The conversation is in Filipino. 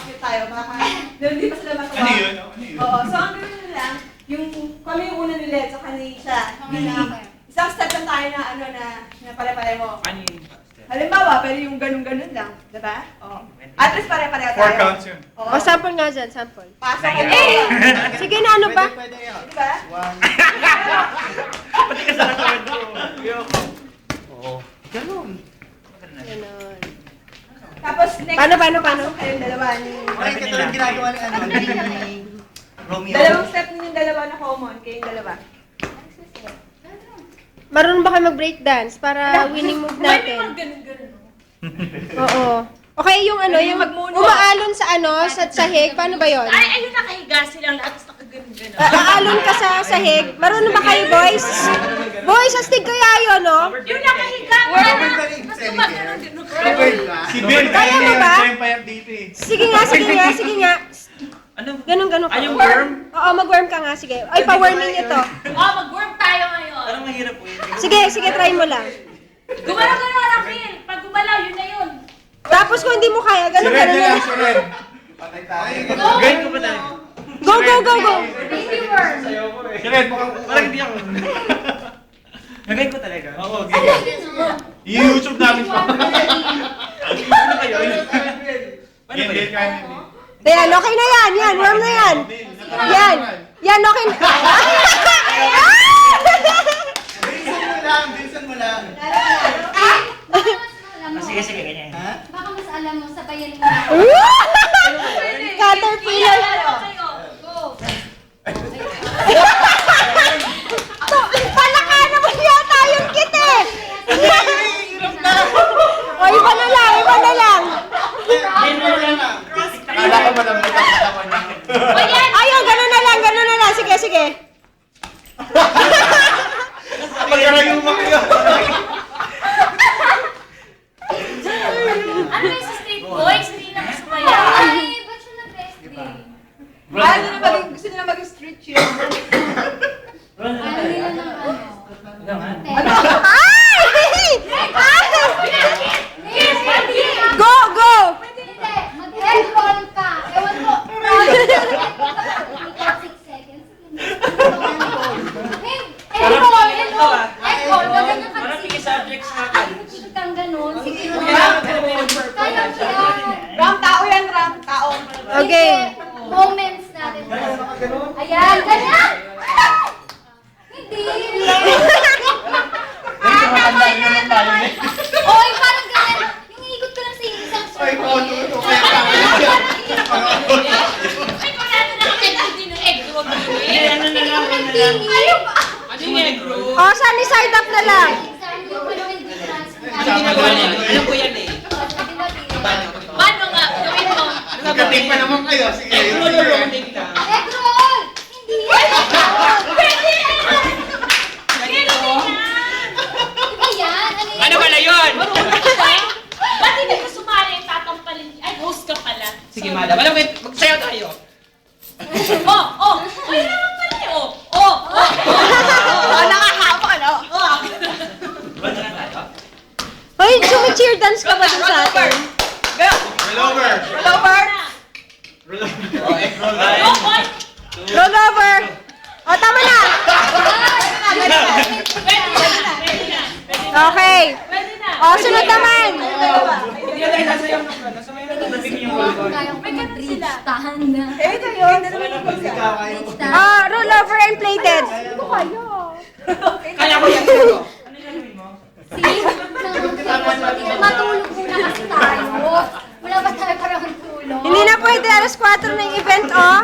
cute tayo. Baka, hindi pa sila matuwa. Ano yun? Ano yun? Oo, so ang gawin nila lang, kami yung una nila, so kanina siya. Isang step lang tayo na, na pare-pareho. Ano yun? Halimbawa, pero yung ganun-ganun lang, diba? Oo. At least pare-pareho tayo. 4 counts yun. Oo. O, sample nga dyan, sample. Pasok ka Sige na, ano ba? Pwede yun. Diba? Pati ka sa nakawad ko. Oo. Ganun. Ganon. Tapos next, Paano? pasok kayong dalawa ni... Ay, katulad ginagawa ni ano, ni Romeo. Dalawang step ninyong dalawa na common, kayong dalawa. Marunong ba kayo mag-breakdance para winning move natin? ganun-ganun. Oo. Okay, yung ano, yung umaalon sa ano, sa sahig, paano ba yon? Ay, ayun, nakahiga silang lahat, tapos nakaganon-ganon. Aalon ka sa sahig. Marunong ba kayo, boys? Boys, astig kaya yun, no? Yung nakahiga, Covered ka rin, tapos Sally gumagano-ganon. Covered ka. Si Ben, Kaya mo ba? Siya yung payat dito eh. Sige nga, sige nga, sige nga. Ano? Ganun ka. Ay, yung worm? Oo, mag-worm ka nga, sige. Ay, pa-worming ito. Oh, mag-worm tayo ngayon. Parang mahirap po yun. Sige, try mo lang. Gumalaw-galaw, Raquel. Pag gumalaw, yun na yun. Tapos kung hindi mo kaya, Si ganun Red na lang. lang, si Red. Patay tayo. Guide ko ba tayo? Go, go, go, go. Baby worm. Si Red, parang hindi ako. Nag-guide ko talaga? Oo, gigay. I-YouTube namin pa. Ano kayo? Paano ba yun? Ayan, okay na yan. Yan, worm na yan. Yan. Yan, okay na. Bilisan mo lang. Sige, ganyan. Ha? Baka mas alam mo sa bayan mo. Caterpillar. Kayo. Go! Palaka naman yata yung kit eh. O, iba na lang. Kala ko malambot ang katawan niya. Ayaw, ganun na lang. Sige. Pag-arayo mo kayo. Ano yung sa street boys? Hindi na masumaya. Ay, ba't siya nag-wrestling? Gusto nila mag-street cheer. Ano nila ng ano? Go! Hindi, mag-head roll ka. Ewan ko. Ikaw 6 seconds. Head roll. Head roll. Ganyan ka. Parang may subjects na Ikot kang ganun. Sige. Ram. Kaya yan. Ram, tao yan, Ram. Tao. Okay. Moments natin. Ayan, ganyan. Hindi. Tama yan. Oy, parang ganyan. Yung ikot ko lang sa isang Ay, circle. ito kaya kaya. Ay, kung natin nakakita hindi ng egg, huwag mo yun. Ano na lang, ano na lang. Ano yung negro? O, sunny side up na lang. Alam ko yan eh. Paano nga? Gawin mo. Nagkating pa naman kayo. Sige. Egg roll! Hindi yan! Iba yan! Ano pala yun? Ba't hindi ka sumali? Tatampalin. Ay, host ka pala. Sige, madam. Alam mo, magsayaw tayo. Ay, naman pala eh. Oh. Nakahapa, no? Ba't na tayo? Hoy, sumi-cheer dance ka ba dun sa atin? Go! Roll over. Roll over. Roll over. Oh, egg roll Go, na. boy. Roll over. O, tama na. Pwede na. Okay. Pwede na. O, sunod naman. Hindi na tayo nasayaw na pala. Nasa may nabibigyan yung roll over. May ganun sila. Tahan na. Eh, ito yun. Ikaw kayo. Roll over and plated. Kaya ko yan. Ano yung gagawin mo? Matulog muna kasi tayo. Wala ba tayo parang tulog? Hindi na pwede, alas 4 na yung event, oh.